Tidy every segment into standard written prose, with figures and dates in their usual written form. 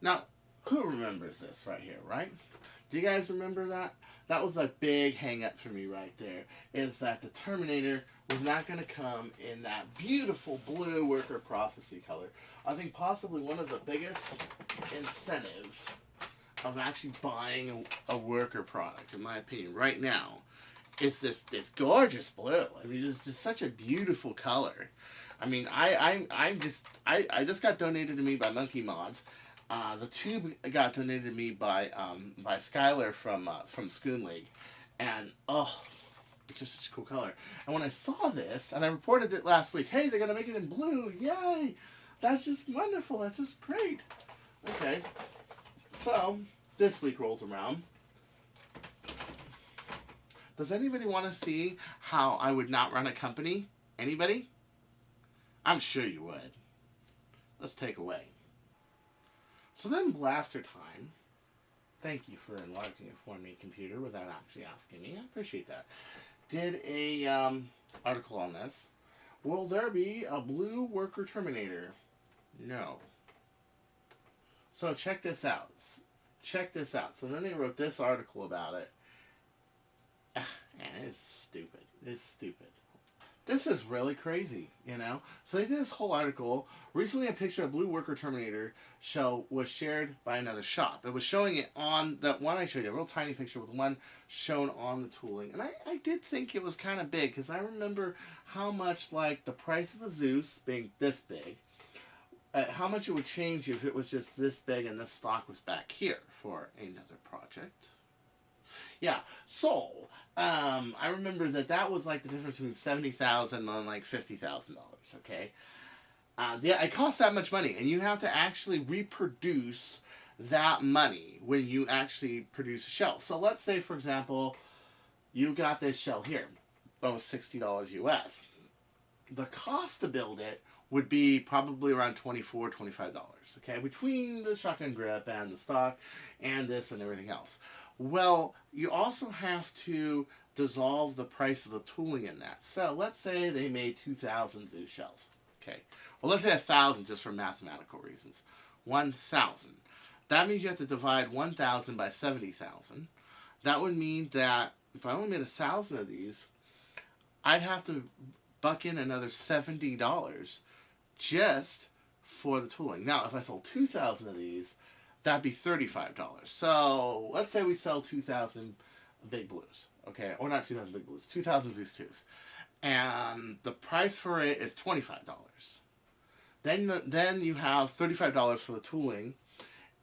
Now, who remembers this right here, right? Do you guys remember that? That was a big hang up for me right there. Is that the Terminator was not going to come in that beautiful Blue Worker Prophecy color. I think possibly one of the biggest incentives of actually buying a worker product, in my opinion, right now, is this gorgeous blue. I mean, it's just such a beautiful color. I mean, I just got donated to me by Monkey Mods. The tube got donated to me by Skylar from Schoon League, and oh, it's just such a cool color. And when I saw this, and I reported it last week, hey, they're gonna make it in blue, yay! That's just wonderful. That's just great. Okay, so this week rolls around. Does anybody want to see how I would not run a company? Anybody? I'm sure you would. Let's take away. So then blaster time. Thank you for enlarging it for me, computer, without actually asking me. I appreciate that. Did a article on this. Will there be a Blue Worker Terminator? No. So check this out. Check this out. So then they wrote this article about it. And it's stupid. It's stupid. This is really crazy, you know? So they did this whole article. Recently, a picture of Blue Worker Terminator show was shared by another shop. It was showing it on that one I showed you, a real tiny picture with one shown on the tooling. And I did think it was kind of big, because I remember how much, like, the price of a Zeus being this big, how much it would change if it was just this big and this stock was back here for another project. Yeah, so I remember that was like the difference between $70,000 and like $50,000. Okay, yeah, it costs that much money, and you have to actually reproduce that money when you actually produce a shell. So let's say, for example, you got this shell here, that was $60 US. The cost to build it would be probably around $24, $25. Okay, between the shotgun grip and the stock and this and everything else. Well, you also have to dissolve the price of the tooling in that. So let's say they made 2,000 Zeus shells. Okay. Well, let's say 1,000 just for mathematical reasons. 1,000. That means you have to divide 1,000 by 70,000. That would mean that if I only made 1,000 of these, I'd have to buck in another $70 just for the tooling. Now, if I sold 2,000 of these, that'd be $35. So let's say we sell 2,000 Big Blues, okay, or not 2,000 Big Blues, 2,000 Zeus 2s, and the price for it is $25. Then you have $35 for the tooling,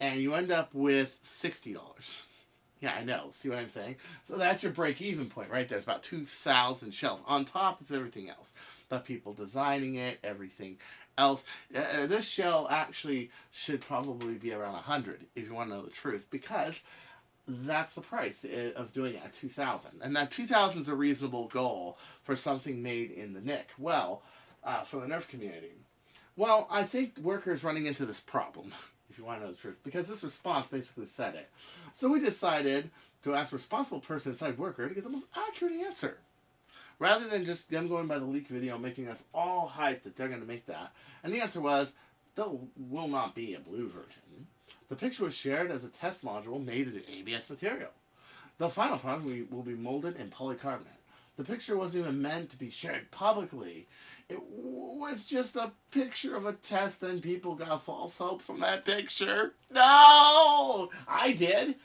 and you end up with $60. Yeah, I know. See what I'm saying? So that's your break-even point right there. It's about 2,000 shells on top of everything else. The people designing it, everything else. This shell actually should probably be around 100 if you want to know the truth, because that's the price of doing it at 2,000. And that 2,000 is a reasonable goal for something made in the Nick. Well, for the Nerf community. Well, I think Worker's running into this problem, if you want to know the truth, because this response basically said it. So we decided to ask a responsible person inside Worker to get the most accurate answer. Rather than just them going by the leak video, making us all hyped that they're going to make that. And the answer was, there will not be a blue version. The picture was shared as a test module made of ABS material. The final product will be molded in polycarbonate. The picture wasn't even meant to be shared publicly. It was just a picture of a test, and people got false hopes from that picture. No! I did.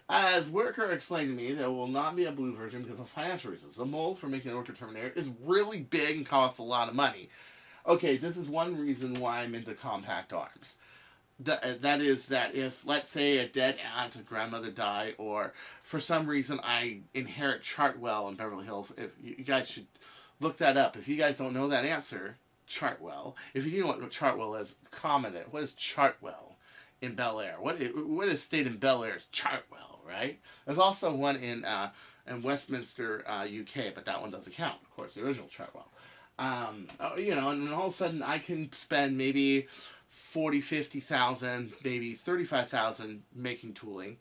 As Worker explained to me, there will not be a blue version because of financial reasons. The mold for making the Worker Terminator is really big and costs a lot of money. Okay, this is one reason why I'm into compact arms. That is that if, let's say, a dead aunt or grandmother die, or for some reason I inherit Chartwell in Beverly Hills, if you guys should look that up. If you guys don't know that answer, Chartwell. If you know what Chartwell is, comment it. What is Chartwell in Bel Air? What is state in Bel Air is Chartwell, right? There's also one in Westminster, UK, but that one doesn't count. Of course, the original Chartwell. You know, and all of a sudden I can spend maybe 40, 50,000, maybe 35,000 making tooling,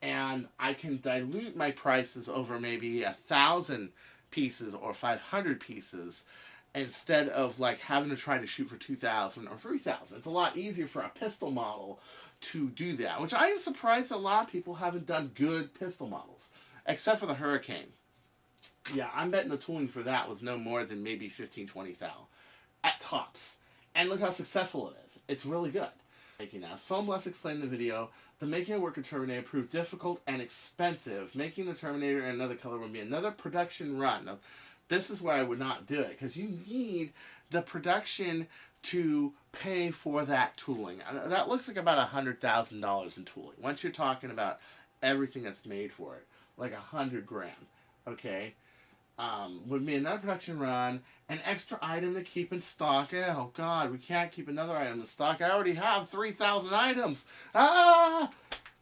and I can dilute my prices over maybe 1,000 pieces or 500 pieces instead of like having to try to shoot for 2,000 or 3,000. It's a lot easier for a pistol model to do that, which I am surprised a lot of people haven't done good pistol models, except for the Hurricane. Yeah, I'm betting the tooling for that was no more than maybe 15, 20 thou at tops. And look how successful it is. It's really good. Making that. As Foam Blast explained in the video, the making a Worker Terminator proved difficult and expensive. Making the Terminator in another color would be another production run. Now, this is where I would not do it, because you need the production to pay for that tooling. That looks like about $100,000 in tooling. Once you're talking about everything that's made for it, like $100 grand, okay? Would be another production run, an extra item to keep in stock. Oh God, we can't keep another item in stock. I already have 3,000 items. I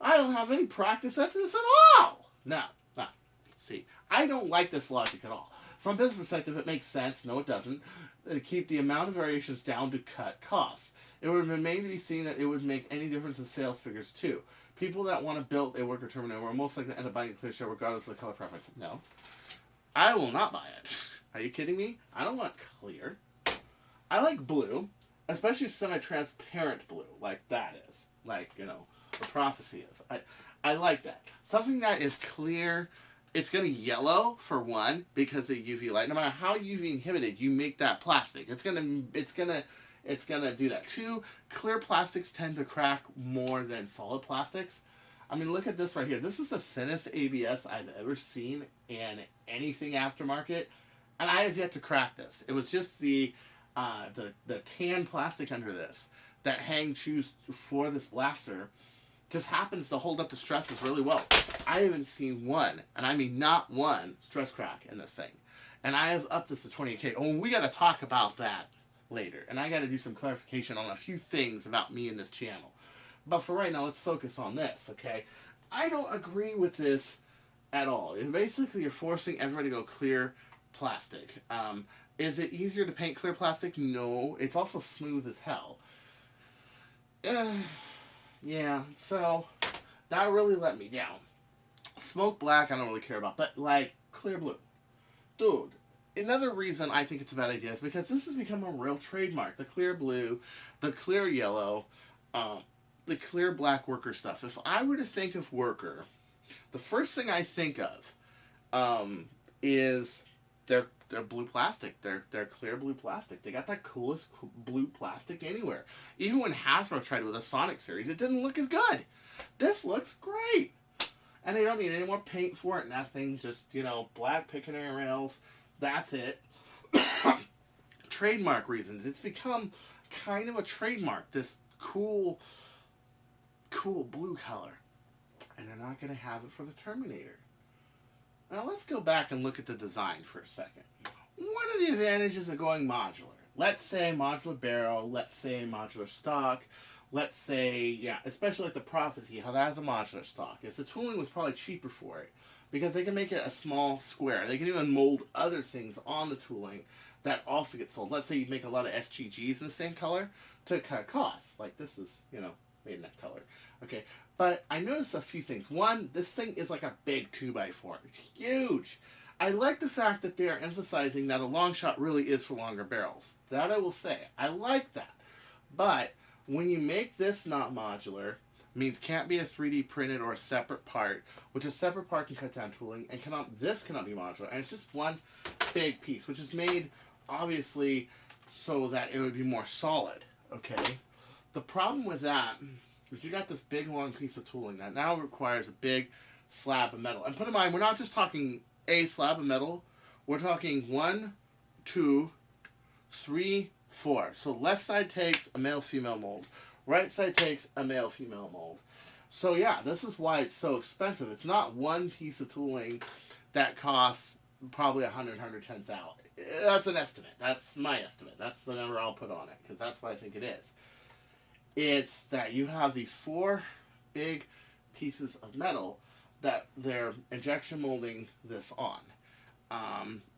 don't have any practice after this at all. No. See, I don't like this logic at all. From a business perspective, it makes sense. No, it doesn't. Keep the amount of variations down to cut costs. It would remain to be seen that it would make any difference in sales figures too. People that want to build a Worker Terminator will most likely end up buying a clear shell regardless of the color preference. No. I will not buy it. Are you kidding me? I don't want clear. I like blue, especially semi-transparent blue, like that is. Like, you know, the Prophecy is. I like that. Something that is clear, it's going to yellow, for one, because of UV light. No matter how UV inhibited you make that plastic, it's gonna do that. Two, clear plastics tend to crack more than solid plastics. I mean, look at this right here. This is the thinnest ABS I've ever seen in anything aftermarket, and I have yet to crack this. It was just the tan plastic under this that Hang chose for this blaster just happens to hold up the stresses really well. I haven't seen one, and I mean not one, stress crack in this thing. And I have upped this to 28K. Oh, we got to talk about that later, and I got to do some clarification on a few things about me and this channel. But for right now, let's focus on this, okay? I don't agree with this at all. Basically, you're forcing everybody to go clear plastic. Is it easier to paint clear plastic? No. It's also smooth as hell. Yeah, so that really let me down. Smoke black, I don't really care about, but like clear blue. Dude, another reason I think it's a bad idea is because this has become a real trademark. The clear blue, the clear yellow, the clear black Worker stuff. If I were to think of Worker, the first thing I think of is their blue plastic. Their clear blue plastic. They got that coolest blue plastic anywhere. Even when Hasbro tried it with a Sonic series, it didn't look as good. This looks great. And they don't need any more paint for it, nothing. Just, you know, black Picatinny rails. That's it. Trademark reasons. It's become kind of a trademark. This cool blue color, and they're not going to have it for the Terminator. Now let's go back and look at the design for a second. One of the advantages of going modular, let's say modular barrel, let's say modular stock, let's say, yeah, especially like the Prophecy, how that has a modular stock, is the tooling was probably cheaper for it, because they can make it a small square. They can even mold other things on the tooling that also get sold. Let's say you make a lot of SGGs in the same color to cut costs. Like this is, you know, made in that color. Okay, but I noticed a few things. One, this thing is like a big 2x4. It's huge. I like the fact that they are emphasizing that a long shot really is for longer barrels. That I will say. I like that. But when you make this not modular, means can't be a 3D printed or a separate part, which a separate part can cut down tooling, and this cannot be modular. And it's just one big piece, which is made, obviously, so that it would be more solid. Okay? The problem with that is you got this big long piece of tooling that now requires a big slab of metal. And put in mind, we're not just talking a slab of metal. We're talking 1, 2, 3, 4. So left side takes a male-female mold. Right side takes a male-female mold. So yeah, this is why it's so expensive. It's not one piece of tooling that costs probably $100,000, $110,000. That's an estimate. That's my estimate. That's the number I'll put on it, because that's what I think it is. It's that you have these 4 big pieces of metal that they're injection molding this on.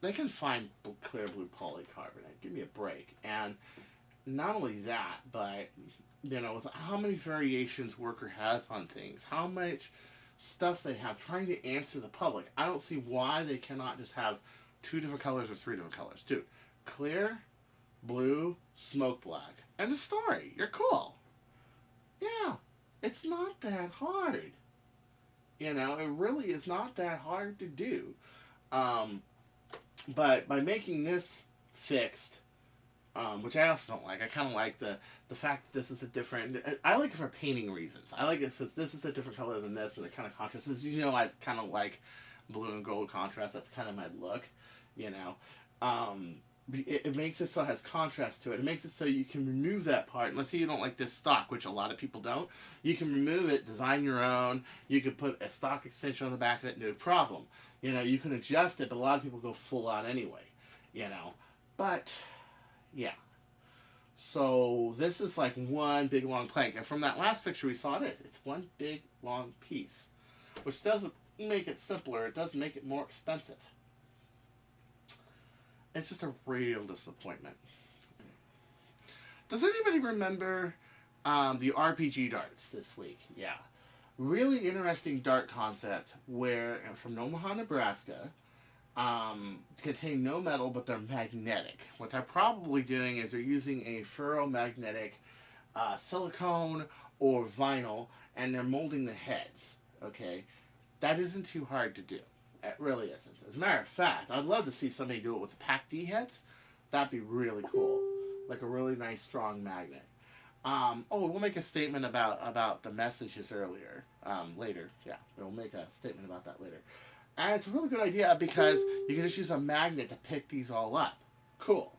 They can find clear blue polycarbonate. Give me a break. And not only that, but, you know, with how many variations Worker has on things, how much stuff they have trying to answer the public, I don't see why they cannot just have 2 different colors or 3 different colors. Dude, clear, blue, smoke black. And the story. You're cool. Yeah. It's not that hard. You know, it really is not that hard to do. Um, but by making this fixed, which I also don't like. I kind of like the fact that this is a different. I like it for painting reasons. I like it since this is a different color than this, and it kind of contrasts. You know, I kind of like blue and gold contrast. That's kind of my look. You know, um, it makes it so it has contrast to it. It makes it so you can remove that part. And let's say you don't like this stock, which a lot of people don't. You can remove it, design your own. You can put a stock extension on the back of it, no problem. You know, you can adjust it, but a lot of people go full on anyway. You know, but yeah. So this is like one big long plank. And from that last picture we saw it is. It's one big long piece. Which doesn't make it simpler. It does make it more expensive. It's just a real disappointment. Does anybody remember the RPG darts this week? Yeah. Really interesting dart concept where from Omaha, Nebraska, contain no metal, but they're magnetic. What they're probably doing is they're using a ferromagnetic silicone or vinyl, and they're molding the heads. Okay, that isn't too hard to do. It really isn't. As a matter of fact, I'd love to see somebody do it with the PAC-D heads. That'd be really cool. Like a really nice, strong magnet. We'll make a statement about the messages earlier. Later. Yeah, we'll make a statement about that later. And it's a really good idea because you can just use a magnet to pick these all up. Cool.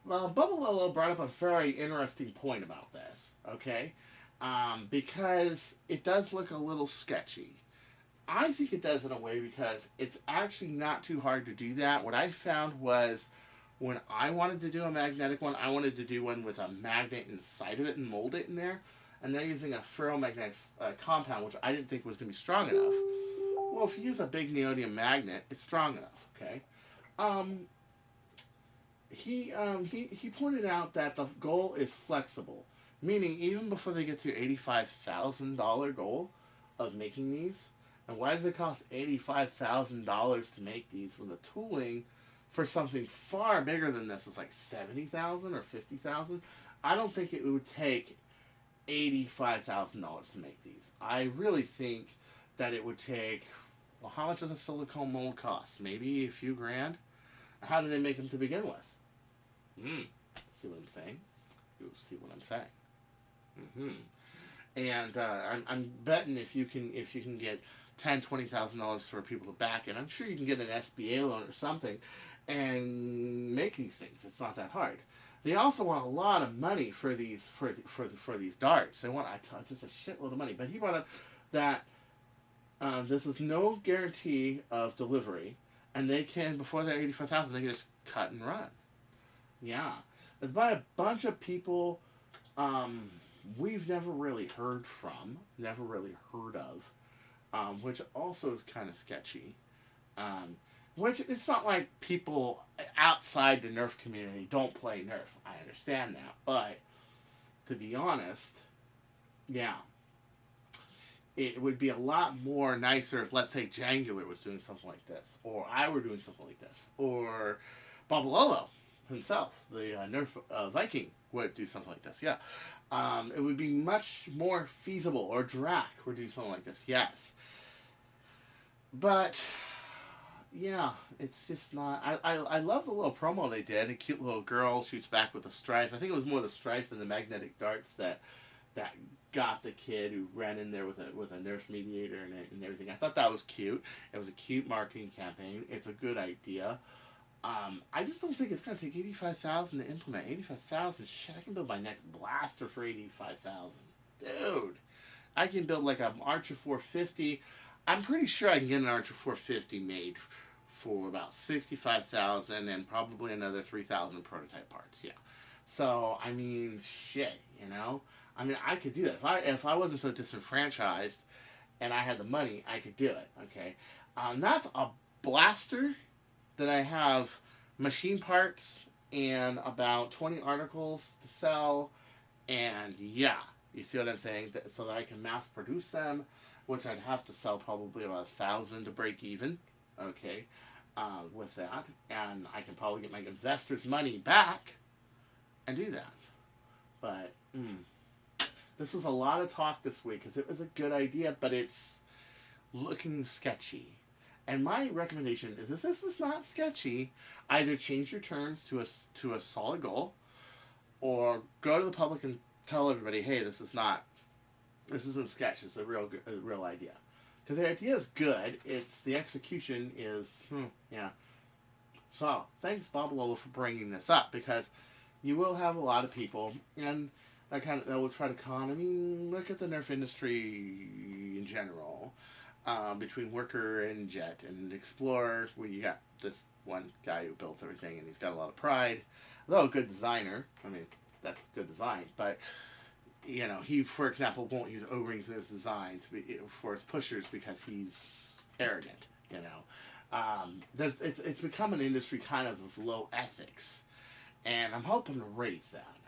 Well, Bubbalolo brought up a very interesting point about this, okay? Because it does look a little sketchy. I think it does in a way because it's actually not too hard to do that. What I found was when I wanted to do a magnetic one, I wanted to do one with a magnet inside of it and mold it in there. And they're using a ferromagnetic compound, which I didn't think was going to be strong enough. Well, if you use a big neodymium magnet, it's strong enough, okay? He pointed out that the goal is flexible, meaning even before they get to your $85,000 goal of making these, and why does it cost $85,000 to make these when the tooling for something far bigger than this is like $70,000 or $50,000? I don't think it would take $85,000 to make these. I really think that it would take, well, how much does a silicone mold cost? Maybe a few grand? How do they make them to begin with? See what I'm saying? You see what I'm saying? And I'm betting if you can get $10,000-$20,000 for people to back it, I'm sure you can get an SBA loan or something and make these things. It's not that hard. They also want a lot of money for these for these darts. They want just a shitload of money. But he brought up that this is no guarantee of delivery, and they can, before they're 85,000, they can just cut and run. Yeah, it's by a bunch of people we've never really heard from, never really heard of, which also is kind of sketchy. Which it's not like people outside the Nerf community don't play Nerf. I understand that, but to be honest, yeah, it would be a lot more nicer if, let's say, Jangular was doing something like this, or I were doing something like this, or Babalolo himself, the Nerf Viking, would do something like this. Yeah, it would be much more feasible, or Drac would do something like this. Yes, but yeah, it's just not. I love the little promo they did. A cute little girl shoots back with the stripes. I think it was more the stripes than the magnetic darts that got the kid who ran in there with a Nerf mediator and everything. I thought that was cute. It was a cute marketing campaign. It's a good idea. I just don't think it's gonna take 85,000 to implement. 85,000, shit! I can build my next blaster for 85,000, dude. I can build like an Archer 450. I'm pretty sure I can get an Archer 450 made for about 65,000 and probably another 3,000 prototype parts. Yeah. So I mean, shit. You know. I mean, I could do that if I wasn't so disenfranchised, and I had the money. I could do it. Okay. That's a blaster that I have machine parts and about 20 articles to sell, and yeah, you see what I'm saying? So that I can mass produce them, which I'd have to sell probably about 1,000 to break even, okay, with that, and I can probably get my investors' money back and do that. But This was a lot of talk this week because it was a good idea, but it's looking sketchy. And my recommendation is, if this is not sketchy, either change your terms to a solid goal, or go to the public and tell everybody, hey, this isn't sketch. It's a real idea. Because the idea is good. It's the execution is, yeah. So thanks, Bob Lola, for bringing this up, because you will have a lot of people, and that will try to con. I mean, look at the Nerf industry in general. Between Worker and Jet and Explorer, where you got this one guy who builds everything, and he's got a lot of pride. Though a good designer, I mean, that's good design, but he, for example, won't use O-rings in his designs for his pushers because he's arrogant. It's become an industry kind of low ethics, and I'm hoping to raise that.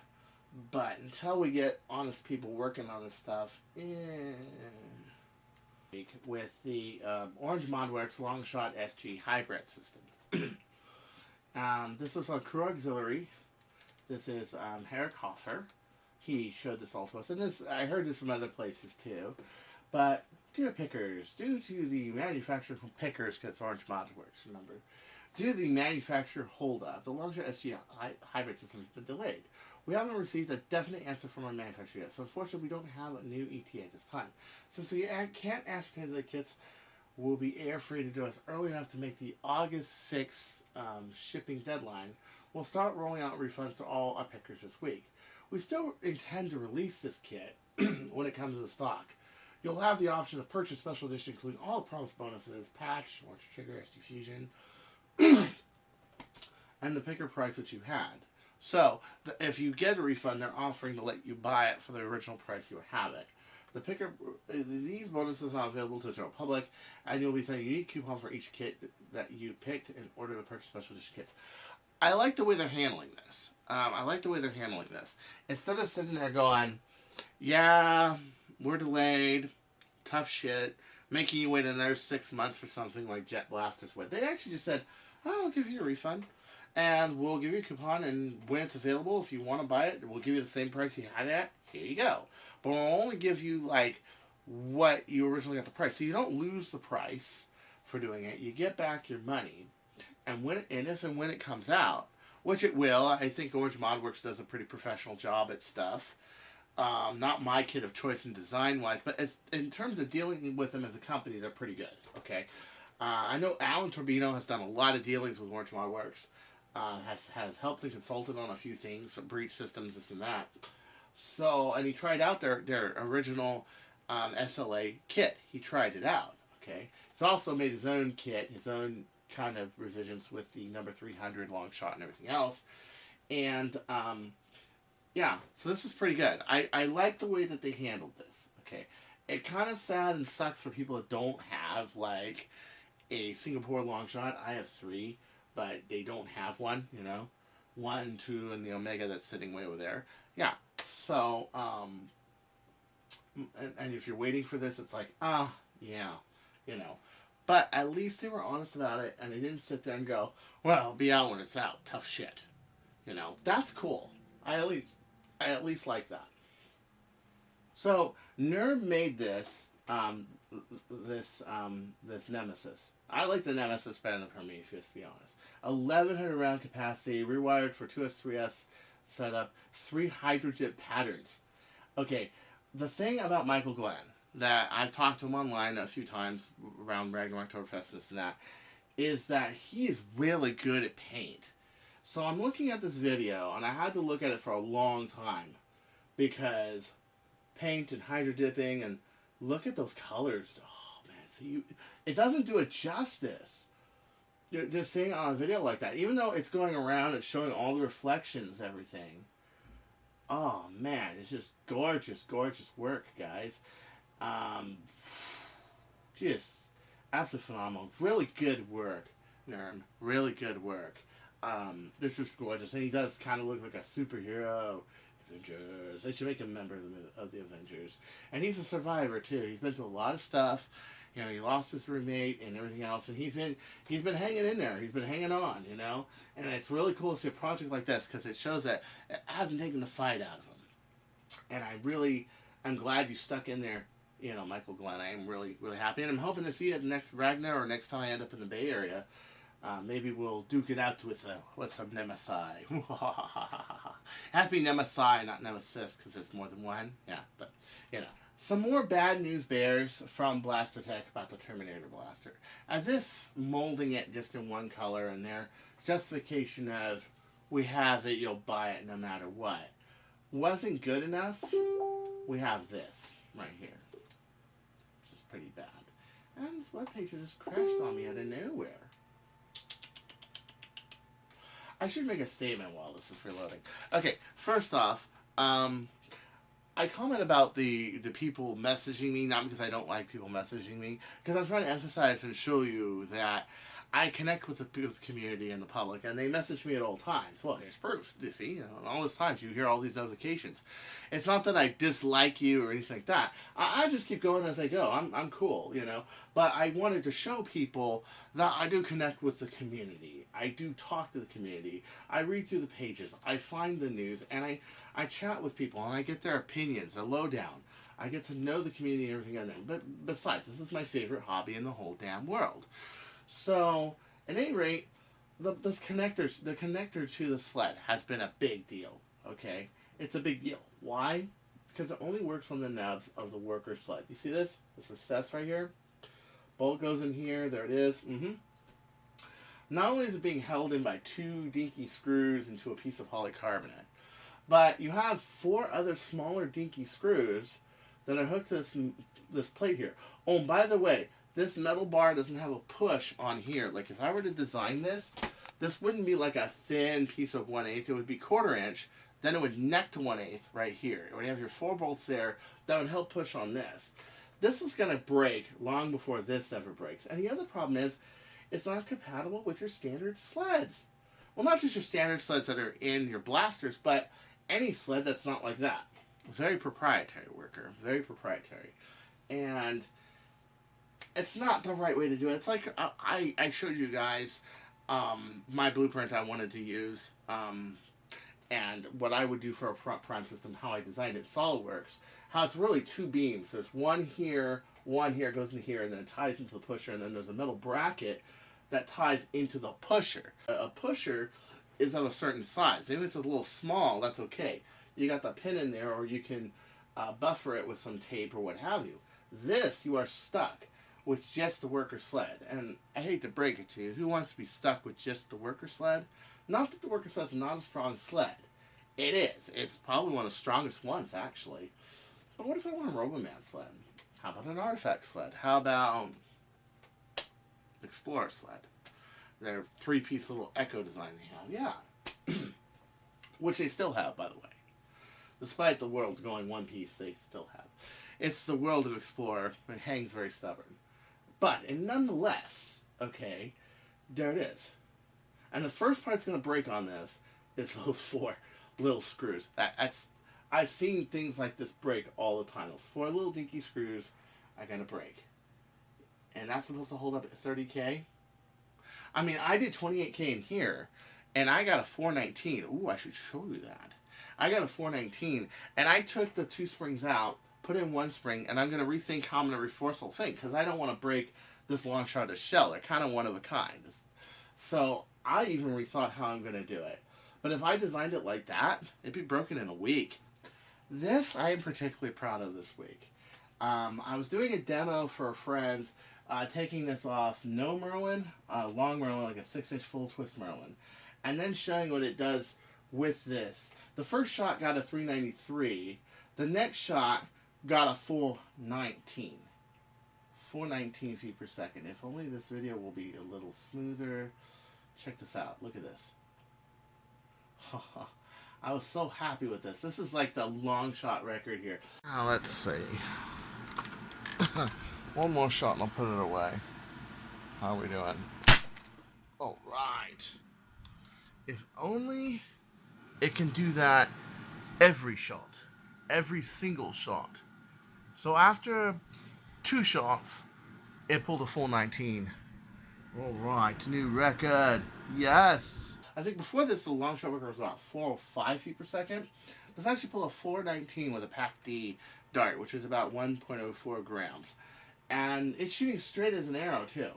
But until we get honest people working on this stuff, with the Orange ModWorks Longshot SG hybrid system. This was on Crew Auxiliary. This is Herrick Hoffer. He showed this all to us, and I heard this from other places too. But dear pickers, due to the manufacturer pickers, because Orange ModWorks, remember, due to the manufacturer holdup, the Longshot SG hybrid system has been delayed. We haven't received a definite answer from our manufacturer yet, so unfortunately we don't have a new ETA at this time. Since we can't ascertain that the kits will be air freighted to us early enough to make the August 6th shipping deadline, we'll start rolling out refunds to all our pickers this week. We still intend to release this kit when it comes to stock. You'll have the option to purchase special edition, including all the promised bonuses, patch, Orange Trigger, SD Fusion, and the picker price that you had. So, if you get a refund, they're offering to let you buy it for the original price you have it. These bonuses are not available to the general public, and you'll be sent a unique coupon for each kit that you picked in order to purchase special edition kits. I like the way they're handling this. Instead of sitting there going, yeah, we're delayed, tough shit, making you wait another 6 months for something like Jet Blasters would. They actually just said, I'll give you a refund. And we'll give you a coupon, and when it's available, if you want to buy it, we'll give you the same price you had it at. Here you go. But we'll only give you, what you originally got the price. So you don't lose the price for doing it. You get back your money. And if and when it comes out, which it will, I think Orange ModWorks does a pretty professional job at stuff. Not my kit of choice and design-wise, but in terms of dealing with them as a company, they're pretty good, okay? I know Alan Turbino has done a lot of dealings with Orange ModWorks. Has helped and consulted on a few things, breach systems, this and that. So, and he tried out their original SLA kit. He tried it out, okay? He's also made his own kit, his own kind of revisions with the number 300 Longshot and everything else. And, yeah, so this is pretty good. I like the way that they handled this, okay? It kind of sad and sucks for people that don't have, a Singapore Longshot. I have 3. But they don't have one, 1, 2, and the Omega that's sitting way over there. Yeah. So, and if you're waiting for this, it's like, yeah, But at least they were honest about it, and they didn't sit there and go, well, it'll be out when it's out. Tough shit. That's cool. I at least like that. So, Nerf made this Nemesis. I like the Nemesis better than Prometheus, to be honest. 1,100 round capacity, rewired for 2S3S setup, 3 hydrojet patterns. Okay, the thing about Michael Glenn, that I've talked to him online a few times around Ragnarok Oktoberfest and this and that, is that he is really good at paint. So I'm looking at this video, and I had to look at it for a long time, because paint and hydro dipping, and look at those colors. Oh man, see, it doesn't do it justice. Just seeing it on a video like that, even though it's going around, it's showing all the reflections, everything. Oh man, it's just gorgeous, gorgeous work, guys. Just absolutely phenomenal. Really good work, Nerm. Really good work. This is gorgeous, and he does kind of look like a superhero. Avengers. They should make him a member of the Avengers. And he's a survivor too. He's been through a lot of stuff. He lost his roommate and everything else, and he's been hanging in there. He's been hanging on, And it's really cool to see a project like this, because it shows that it hasn't taken the fight out of him. And I really I'm glad you stuck in there, you know, Michael Glenn. I am really, really happy. And I'm hoping to see you at the next Ragnar or next time I end up in the Bay Area. Maybe we'll duke it out with some Nemesis. It has to be Nemesis, not Nemesis, because there's more than one. Yeah, but, you know. Some more bad news bears from Blaster Tech about the Terminator Blaster. As if molding it just in one color and their justification of, we have it, you'll buy it no matter what, wasn't good enough. We have this right here, which is pretty bad. And this webpage just crashed on me out of nowhere. I should make a statement while this is reloading. Okay, first off, I comment about the people messaging me, not because I don't like people messaging me, because I'm trying to emphasize and show you that I connect with the community and the public, and they message me at all times. Well, here's proof. You see, you know, all this times you hear all these notifications. It's not that I dislike you or anything like that. I just keep going as I go. I'm cool, you know. But I wanted to show people that I do connect with the community. I do talk to the community. I read through the pages. I find the news, and I chat with people, and I get their opinions, the lowdown. I get to know the community and everything. But besides, this is my favorite hobby in the whole damn world. So, at any rate, the connector to the sled has been a big deal, okay? It's a big deal. Why? Because it only works on the nubs of the worker sled. You see this? This recess right here? Bolt goes in here. There it is. Not only is it being held in by 2 dinky screws into a piece of polycarbonate, but you have 4 other smaller dinky screws that are hooked to this plate here. Oh, and by the way, this metal bar doesn't have a push on here. Like, if I were to design this, this wouldn't be like a thin piece of 1/8. It would be 1/4 inch. Then it would neck to 1/8 right here. It would have your 4 bolts there that would help push on this. This is going to break long before this ever breaks. And the other problem is, it's not compatible with your standard sleds. Well, not just your standard sleds that are in your blasters, but any sled that's not like that. Very proprietary, Worker. Very proprietary. And it's not the right way to do it. It's like I showed you guys my blueprint I wanted to use and what I would do for a front prime system, how I designed it in SolidWorks. How it's really 2 beams. There's one here, goes into here, and then it ties into the pusher, and then there's a metal bracket that ties into the pusher. A pusher is of a certain size. If it's a little small, that's okay. You got the pin in there, or you can buffer it with some tape or what have you. This, you are stuck with just the worker sled. And I hate to break it to you, who wants to be stuck with just the worker sled? Not that the worker sled is not a strong sled. It is. It's probably one of the strongest ones, actually. But what if I want a Roboman sled? How about an Artifact sled? How about Explorer sled? Their 3-piece little Echo design they have. Yeah. Which they still have, by the way. Despite the world going 1 piece, they still have. It's the world of Explorer. It hangs very stubborn. But, and nonetheless, okay, there it is. And the first part that's going to break on this is those 4 little screws. That's I've seen things like this break all the time. Those 4 little dinky screws are going to break. And that's supposed to hold up at 30K? I mean, I did 28K in here, and I got a 419. Ooh, I should show you that. I got a 419, and I took the 2 springs out, put in 1 spring, and I'm going to rethink how I'm going to reinforce the whole thing, because I don't want to break this Longshot to shell. They're kind of one of a kind. So I even rethought how I'm going to do it. But if I designed it like that, it'd be broken in a week. This I am particularly proud of this week. I was doing a demo for friends, taking this off no Merlin, long Merlin, like a 6-inch full twist Merlin, and then showing what it does with this. The first shot got a 393. The next shot got a 419. 419 feet per second. If only this video will be a little smoother. Check this out. Look at this. I was so happy with this. This is like the long shot record here. Now let's see. One more shot and I'll put it away. How are we doing? All right. If only it can do that every shot. Every single shot. So after 2 shots, it pulled a 419. All right, new record. Yes. I think before this, the Longshot record was about 405 feet per second. This actually pulled a 419 with a Pac D dart, which is about 1.04 grams. And it's shooting straight as an arrow, too.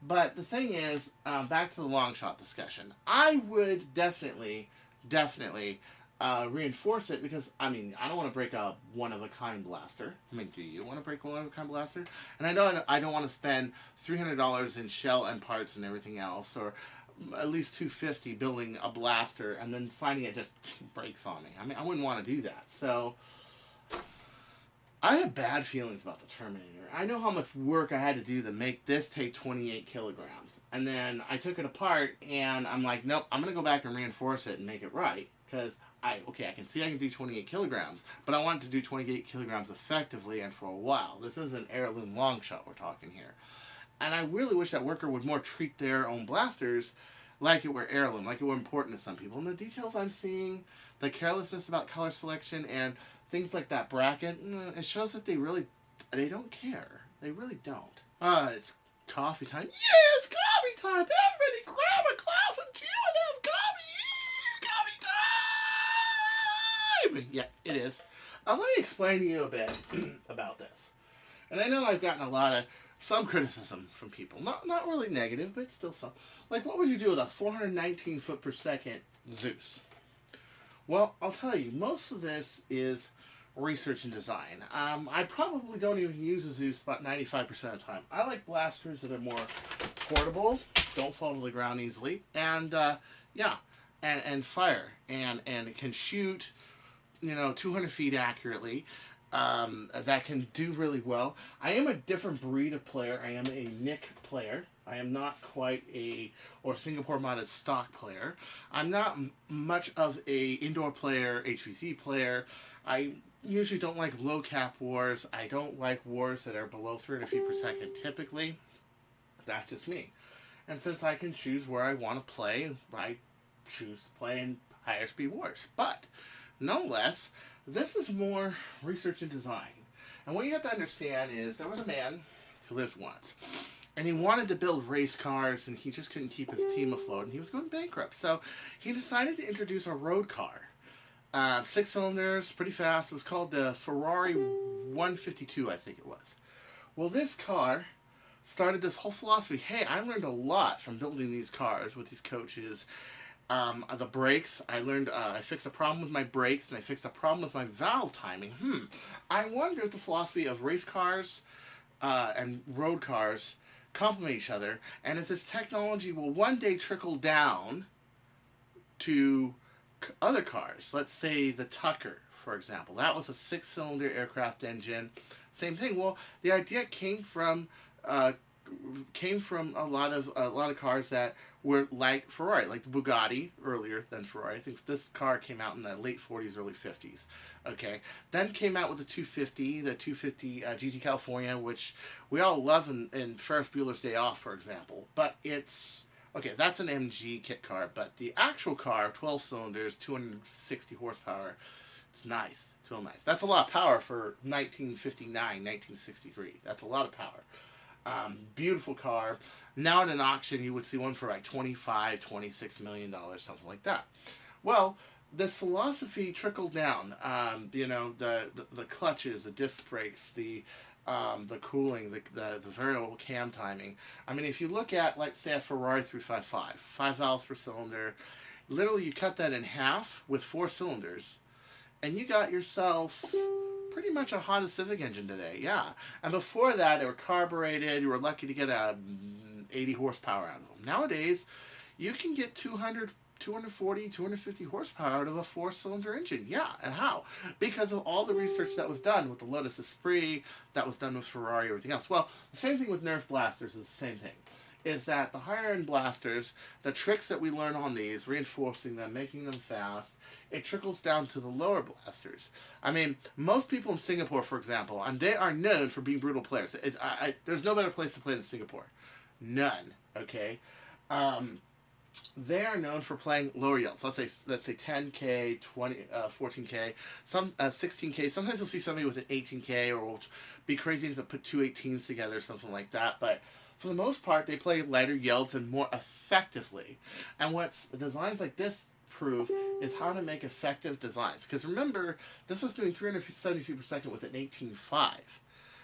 But the thing is, back to the long shot discussion, I would definitely reinforce it because, I mean, I don't want to break a one-of-a-kind blaster. I mean, do you want to break a one-of-a-kind blaster? And I don't want to spend $300 in shell and parts and everything else, or at least $250 building a blaster and then finding it just breaks on me. I mean, I wouldn't want to do that. So I have bad feelings about the Terminator. I know how much work I had to do to make this take 28 kilograms. And then I took it apart and I'm like, nope, I'm going to go back and reinforce it and make it right. Because I can see I can do 28 kilograms, but I want to do 28 kilograms effectively and for a while. This is an heirloom long shot we're talking here. And I really wish that Worker would more treat their own blasters like it were heirloom, like it were important to some people. And the details I'm seeing, the carelessness about color selection and things like that bracket, it shows that they don't care. They really don't. It's coffee time. Yeah, it's coffee time. Everybody grab a glass of tea and have coffee. Yeah, it is. Let me explain to you a bit about this. And I know I've gotten some criticism from people. Not really negative, but still some. Like, what would you do with a 419 foot per second Zeus? Well, I'll tell you, most of this is research and design. I probably don't even use a Zeus about 95% of the time. I like blasters that are more portable, don't fall to the ground easily, and and fire, and it can shoot 200 feet accurately. That can do really well. I am a different breed of player. I am a Nick player. I am not quite or Singapore modded stock player. I'm not much of a indoor player, HVC player. I usually don't like low cap wars. I don't like wars that are below 300 feet per second typically. That's just me. And since I can choose where I want to play, I choose to play in higher speed wars. But nonetheless, this is more research and design. And what you have to understand is there was a man who lived once. And he wanted to build race cars, and he just couldn't keep his team afloat, and he was going bankrupt. So he decided to introduce a road car. 6 cylinders, pretty fast. It was called the Ferrari 152, I think it was. Well, this car started this whole philosophy. Hey, I learned a lot from building these cars with these coaches. The brakes, I learned, I fixed a problem with my brakes, and I fixed a problem with my valve timing. I wonder if the philosophy of race cars and road cars complement each other, and if this technology will one day trickle down to other cars. Let's say the Tucker, for example. That was a 6-cylinder aircraft engine. Same thing. Well, the idea came from a lot of cars that were like Ferrari, like the Bugatti earlier than Ferrari. I think this car came out in the late 40s, early 50s. Okay, then came out with the 250 GT California, which we all love in Ferris Bueller's Day Off, for example. But it's okay. That's an MG kit car, but the actual car, 12 cylinders, 260 horsepower. It's nice. It's real nice. That's a lot of power for 1959, 1963. That's a lot of power. Beautiful car. Now at an auction, you would see one for like $26 million, something like that. Well, this philosophy trickled down. The clutches, the disc brakes, the cooling, the variable cam timing. I mean, if you look at, like, say, a Ferrari 355, 5 valves per cylinder, literally you cut that in half with 4 cylinders, and you got yourself pretty much a Honda Civic engine today, yeah. And before that, they were carbureted. You were lucky to get 80 horsepower out of them. Nowadays, you can get 240, 250 horsepower out of a 4-cylinder engine. Yeah, and how? Because of all the research that was done with the Lotus Esprit, that was done with Ferrari, everything else. Well, the same thing with Nerf blasters is the same thing. Is that the higher-end blasters, the tricks that we learn on these, reinforcing them, making them fast, it trickles down to the lower blasters. I mean, most people in Singapore, for example, and they are known for being brutal players. There's no better place to play than Singapore. None, okay? They are known for playing lower yields. Let's say 10K, 14K, some 16K. Sometimes you'll see somebody with an 18K, or will be crazy to put 2 18s together, something like that. But for the most part, they play lighter yields and more effectively. And designs like this prove is how to make effective designs. Because remember, this was doing 370 feet per second with an 18.5.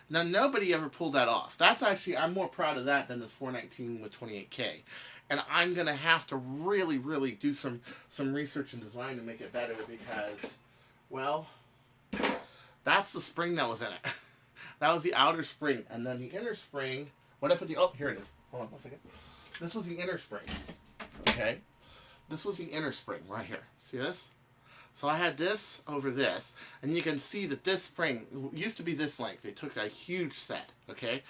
Now, nobody ever pulled that off. That's actually, I'm more proud of that than this 419 with 28K. And I'm going to have to really, really do some research and design to make it better because, well, that's the spring that was in it. That was the outer spring. And then the inner spring, what I put the, oh, here it is. Hold on one second. This was the inner spring. Okay? This was the inner spring right here. See this? So I had this over this, and you can see that this spring used to be this length. They took a huge set, okay?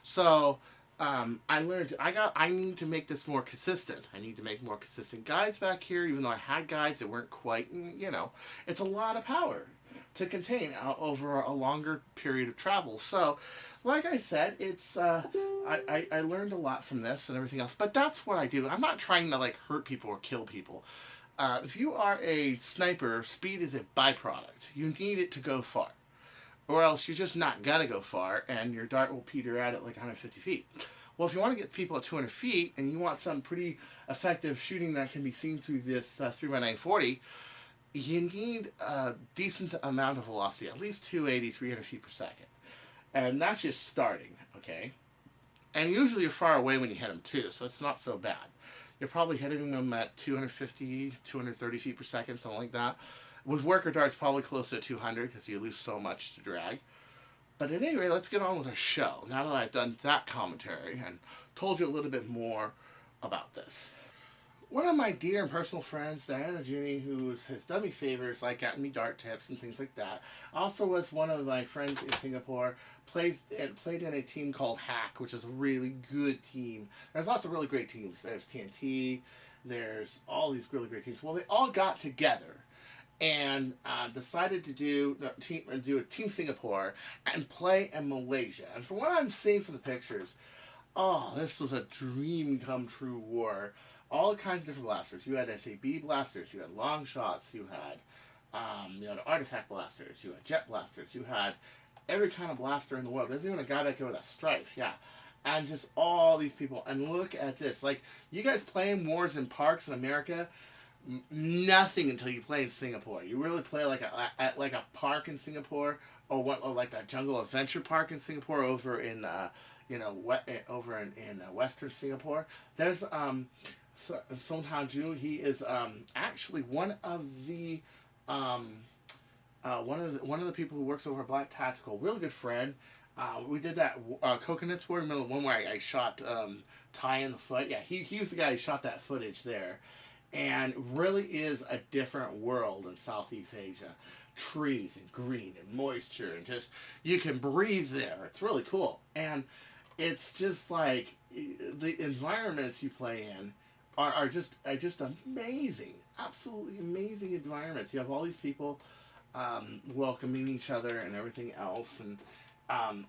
So I learned, I need to make this more consistent. I need to make more consistent guides back here, even though I had guides that weren't quite, you know, it's a lot of power to contain over a longer period of travel. So, like I said, it's, I learned a lot from this and everything else, but that's what I do. I'm not trying to, like, hurt people or kill people. If you are a sniper, speed is a byproduct. You need it to go far. Or else you're just not going to go far, and your dart will peter out at like 150 feet. Well, if you want to get people at 200 feet, and you want some pretty effective shooting that can be seen through this 3x940, you need a decent amount of velocity, at least 280, 300 feet per second. And that's just starting, okay? And usually you're far away when you hit them too, so it's not so bad. You're probably hitting them at 250, 230 feet per second, something like that. With worker darts, probably close to 200 because you lose so much to drag. But at any rate, let's get on with our show. Now that I've done that commentary and told you a little bit more about this. One of my dear and personal friends, Diana Junie, who has done me favors, like gotten me dart tips and things like that, also was one of my friends in Singapore, played in a team called Hack, which is a really good team. There's lots of really great teams. There's TNT, there's all these really great teams. Well, they all got together and decided to do a Team Singapore and play in Malaysia. And from what I'm seeing from the pictures, oh, this was a dream come true war. All kinds of different blasters. You had SAB blasters, you had Longshots, you had artifact blasters, you had jet blasters, you had every kind of blaster in the world. There's even a guy back here with a strife, yeah. And just all these people. And look at this. Like, you guys playing wars in parks in America, nothing until you play in Singapore. You really play like a park in Singapore, or like that jungle adventure park in Singapore over in Western Singapore. There's Son Ha-ju. He is actually one of the people who works over Black Tactical. Really good friend. We did that Coconuts War. Remember the one where I shot Ty in the foot? Yeah, he was the guy who shot that footage there. And really is a different world in Southeast Asia. Trees and green and moisture and just, you can breathe there. It's really cool. And it's just like, the environments you play in are just amazing. Absolutely amazing environments. You have all these people welcoming each other and everything else. And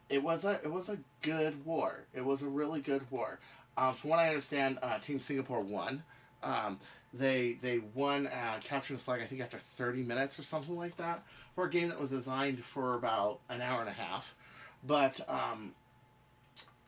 it was a good war. It was a really good war. From what I understand, Team Singapore won. They won capturing the flag, I think, after 30 minutes or something like that, for a game that was designed for about an hour and a half. But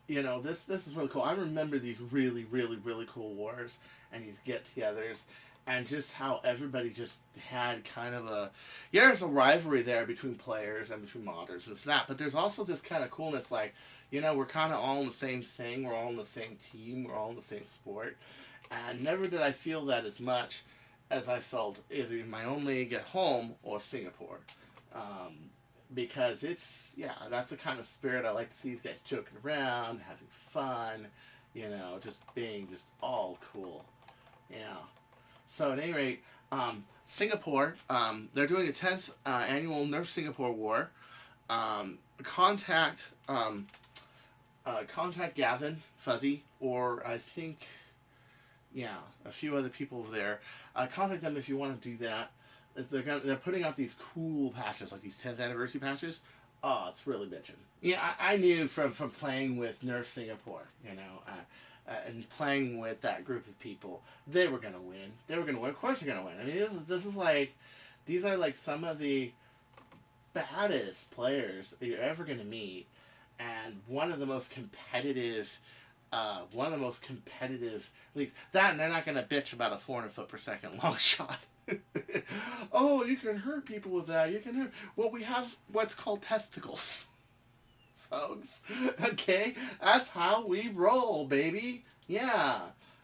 this is really cool. I remember these really, really, really cool wars and these get-togethers, and just how everybody just had kind of there's a rivalry there between players and between modders and that, but there's also this kind of coolness, like, we're kind of all in the same thing, we're all in the same team, we're all in the same sport. And never did I feel that as much as I felt either in my own league at home or Singapore. Because that's the kind of spirit I like to see these guys joking around, having fun, just being just all cool. Yeah. So at any rate, Singapore, they're doing a 10th annual Nerf Singapore War. Contact Gavin, Fuzzy, or I think, a few other people there. Contact them if you want to do that. They're putting out these cool patches, like these 10th anniversary patches. Oh, it's really bitchin'. Yeah, I knew from playing with Nerf Singapore, and playing with that group of people, they were gonna win. They were gonna win. Of course, they're gonna win. I mean, this is like, these are like some of the baddest players you're ever gonna meet, and one of the most competitive one of the most competitive leagues. That, and they're not going to bitch about a 400 foot per second long shot. Oh, you can hurt people with that. You can hurt. Well, we have what's called testicles, folks. Okay, that's how we roll, baby. Yeah.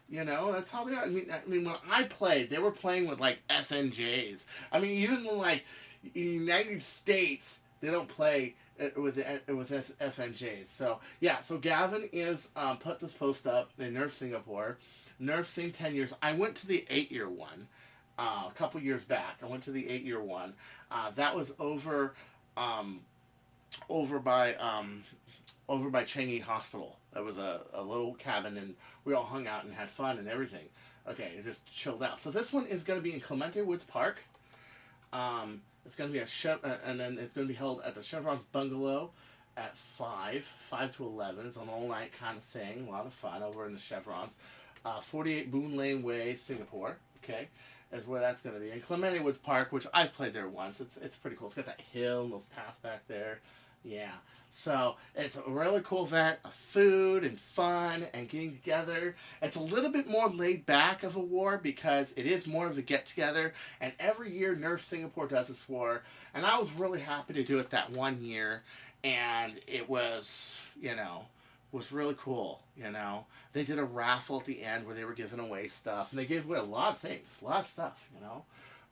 You know, that's how they are. I mean, when I played, they were playing with like FNJs. I mean, even like in the United States, they don't play with FNJs. So yeah, so Gavin is put this post up in Nerf Singapore. Nerf same 10 years. I went to the 8-year one a couple years back. I went to the 8-year one. That was over by Changi Hospital. That was a little cabin, and we all hung out and had fun and everything. Okay, just chilled out. So this one is going to be in Clemente Woods Park. It's going to be and then it's going to be held at the Chevron's Bungalow at 5 to 11. It's an all-night kind of thing. A lot of fun over in the Chevrons. 48 Boon Lane Way, Singapore. Okay, is where that's going to be. In Clemente Woods Park, which I've played there once. It's pretty cool. It's got that hill and those paths back there. Yeah. So it's a really cool event of food and fun and getting together. It's a little bit more laid back of a war because it is more of a get together. And every year Nerf Singapore does this war. And I was really happy to do it that one year. And it was, was really cool, They did a raffle at the end where they were giving away stuff. And they gave away a lot of things, a lot of stuff,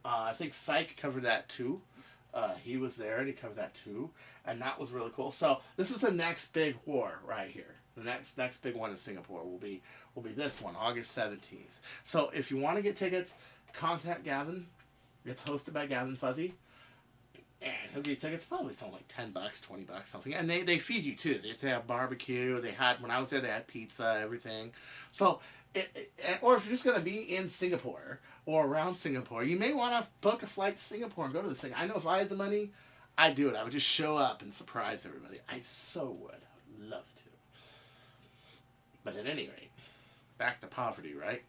I think Psych covered that too. He was there and he covered that too, and that was really cool. So this is the next big war right here. The next big one in Singapore will be this one, August 17th. So if you want to get tickets, contact Gavin. It's hosted by Gavin Fuzzy, and he'll get tickets. Probably something like $10, $20, something. And they feed you too. They have barbecue. They had, when I was there, they had pizza, everything. So or if you're just going to be in Singapore or around Singapore, you may want to book a flight to Singapore and go to this thing. I know if I had the money, I'd do it. I would just show up and surprise everybody. I so would. I would love to. But at any rate, back to poverty, right?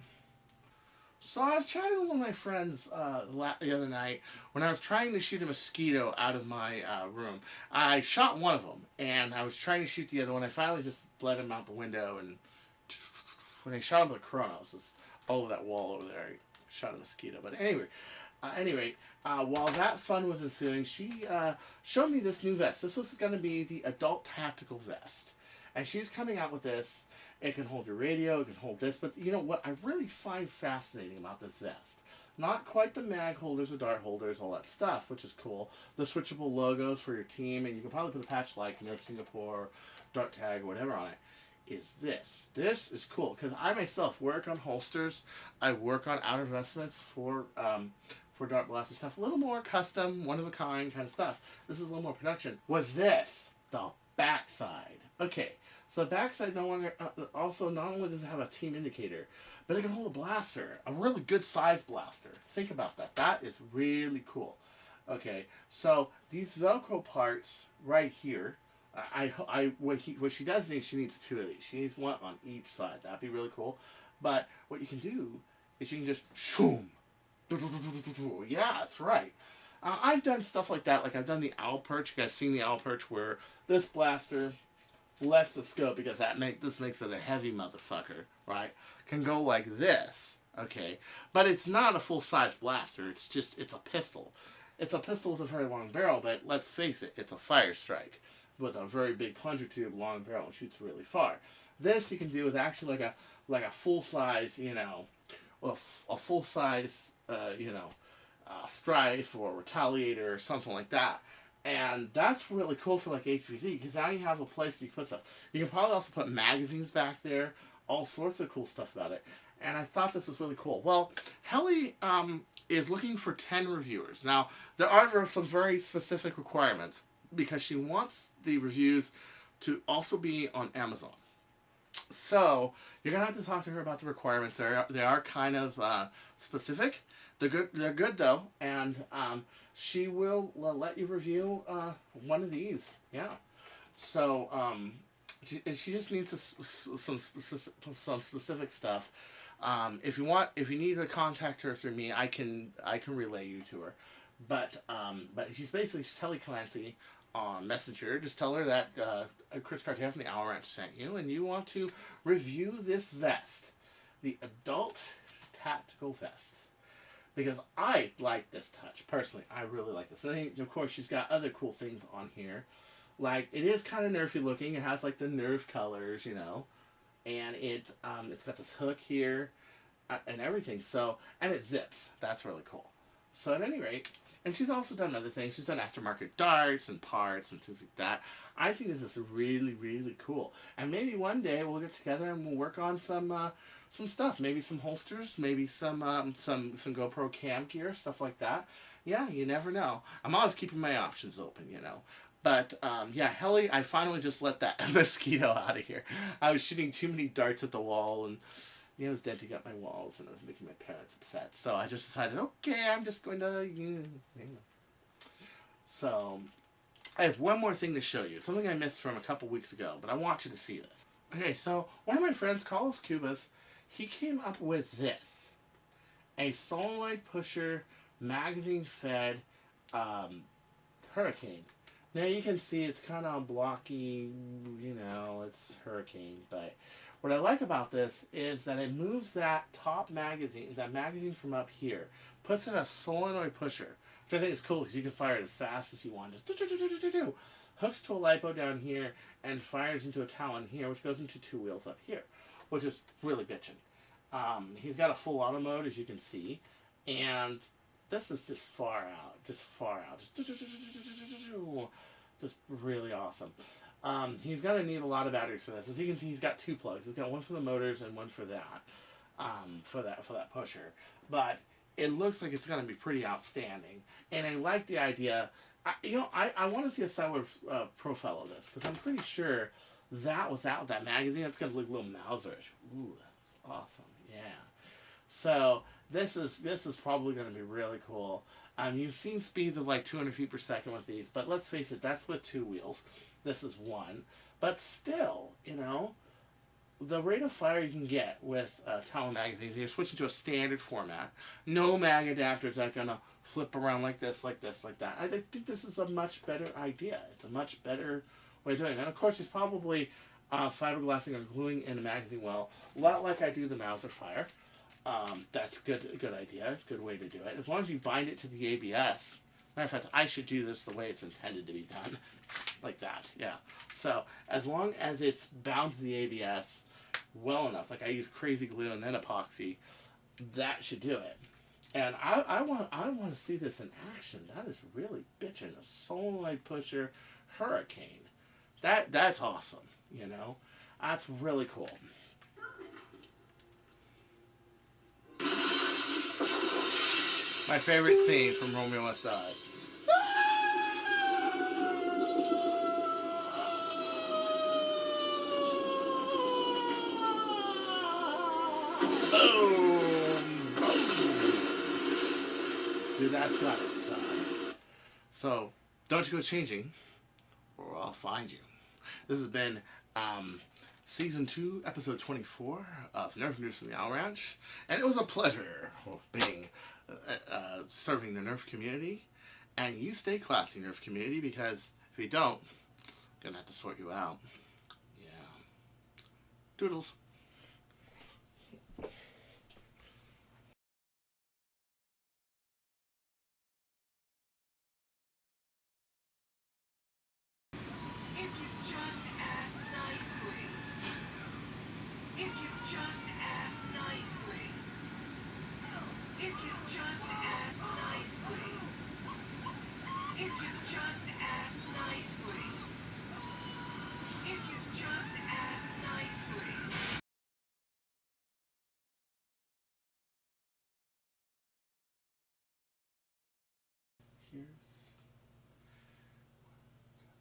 So I was chatting with one of my friends the other night when I was trying to shoot a mosquito out of my room. I shot one of them, and I was trying to shoot the other one. I finally just let him out the window, and when I shot him with a Chronos, it's over that wall over there, I shot a mosquito. But anyway, while that fun was ensuing, she showed me this new vest. This was going to be the adult tactical vest. And she's coming out with this. It can hold your radio, it can hold this. But you know what I really find fascinating about this vest? Not quite the mag holders or dart holders, all that stuff, which is cool. The switchable logos for your team, and you can probably put a patch like Nerf Singapore, Dart Tag, or whatever on it. Is this. This is cool because I myself work on holsters. I work on outer vestments for dart blaster stuff. A little more custom, one of a kind kind of stuff. This is a little more production. Was this the backside? Okay, so the backside no longer also not only does it have a team indicator, but it can hold a blaster, a really good size blaster. Think about that. That is really cool. Okay, so these Velcro parts right here. What she does need, she needs two of these. She needs one on each side. That'd be really cool. But what you can do is you can just shoom. Yeah, that's right. I've done stuff like that. Like I've done the owl perch. You guys seen the owl perch where this blaster, less the scope because this makes it a heavy motherfucker, right? Can go like this, okay? But it's not a full-size blaster. It's a pistol. It's a pistol with a very long barrel, but let's face it, it's a fire strike with a very big plunger tube, long barrel, and shoots really far. This you can do with actually like a full size, a full size, Strife or Retaliator or something like that. And that's really cool for like HVZ because now you have a place where you can put stuff. You can probably also put magazines back there, all sorts of cool stuff about it. And I thought this was really cool. Well, Hely is looking for 10 reviewers. Now, there are some very specific requirements, because she wants the reviews to also be on Amazon. So you're gonna have to talk to her about the requirements. They are kind of specific. They're good though, and she will let you review one of these. Yeah. So she just needs some specific stuff. If you need to contact her through me, I can relay you to her. But she's Hely Cancy on Messenger. Just tell her that Chris Cartaya from the Owl Ranch sent you, and you want to review this vest, the Adult Tactical Vest. Because I like this touch, personally. I really like this. And I think, of course, she's got other cool things on here. Like, it is kind of nerfy looking. It has, like, the Nerf colors, you know. And it's got this hook here and everything. So, and it zips. That's really cool. So, at any rate, and she's also done other things. She's done aftermarket darts and parts and things like that. I think this is really, really cool. And maybe one day we'll get together and we'll work on some stuff. Maybe some holsters. Maybe some GoPro cam gear, stuff like that. Yeah, you never know. I'm always keeping my options open, you know. But, yeah, Hely, I finally just let that mosquito out of here. I was shooting too many darts at the wall, and it was denting up my walls, and it was making my parents upset. So I just decided, okay, I'm just going to, So, I have one more thing to show you. Something I missed from a couple weeks ago, but I want you to see this. Okay, so one of my friends, Carlos Cubas, he came up with this. A solenoid pusher, magazine-fed Hurricane. Now you can see it's kind of blocky, you know, it's Hurricane, but what I like about this is that it moves that magazine from up here, puts in a solenoid pusher, which I think is cool because you can fire it as fast as you want. Just hooks to a lipo down here and fires into a talon here, which goes into two wheels up here, which is really bitchin'. He's got a full auto mode, as you can see, and this is just far out, just really awesome. He's going to need a lot of batteries for this. As you can see, he's got two plugs. He's got one for the motors and one for that, for that pusher. But it looks like it's going to be pretty outstanding. And I like the idea. I want to see a sideward profile of this because I'm pretty sure that without that magazine, it's going to look a little Mauserish. Ooh, that's awesome. Yeah. So this is probably going to be really cool. You've seen speeds of like 200 feet per second with these, but let's face it, that's with two wheels. This is one. But still, you know, the rate of fire you can get with Talon magazines, you're switching to a standard format. No mag adapters that are going to flip around like this, like that. I think this is a much better idea. It's a much better way of doing it. And of course, it's probably fiberglassing or gluing in a magazine well, a lot like I do the Mauser Fire. That's good idea, good way to do it. As long as you bind it to the ABS. Matter of fact, I should do this the way it's intended to be done. Like that, yeah. So, as long as it's bound to the ABS well enough, like I use crazy glue and then epoxy, that should do it. And I want to see this in action. That is really bitchin'. A solenoid pusher Hurricane. That's awesome, you know? That's really cool. My favorite scene from Romeo Must Die. Boom! Dude, that's gotta suck. So, don't you go changing, or I'll find you. This has been Season 2, Episode 24 of Nerf News from the Owl Ranch. And it was a pleasure being serving the Nerf community. And you stay classy, Nerf community, because if you don't, I'm going to have to sort you out. Yeah. Doodles.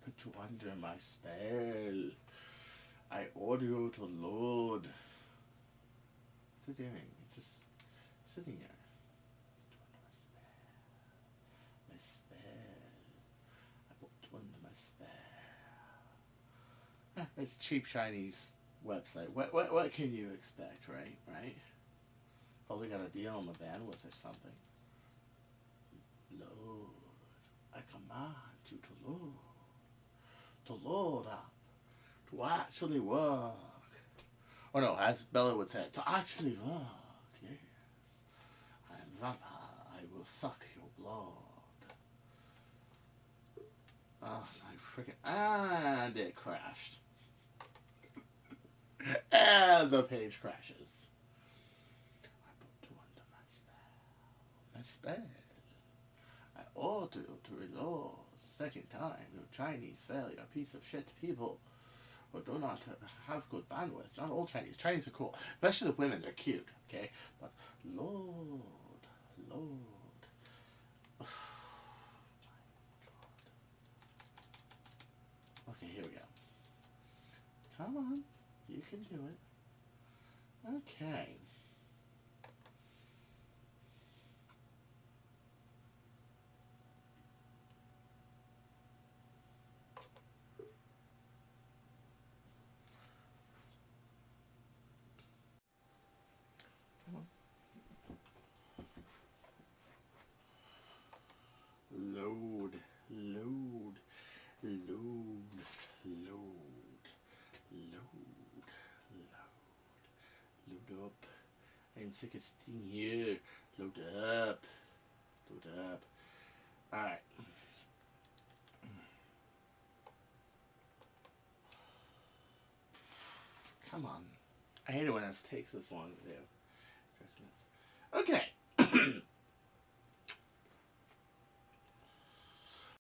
Put you under my spell. I order you to load. What's it doing? It's just sitting there. Put you under my spell. My spell. I put you under my spell. It's cheap Chinese website. What can you expect, right? Right? Probably got a deal on the bandwidth or something. Load. I command you to load. to load up, to actually work. Or no, as Bella would say, to actually work. Yes, I am vampire. I will suck your blood. Oh, my freaking... And it crashed. And the page crashes. I put you under my spell. My spell. I order you to reload. Second time, you Chinese failure, piece of shit people who do not have good bandwidth. Not all Chinese. Chinese are cool. Especially the women, they're cute, okay? But Lord. Oh, my God. Okay, here we go. Come on. You can do it. Okay. Load. Load up. I'm sick of sitting here. Load up. Alright. Come on. I hate it when this takes this long to do. Okay.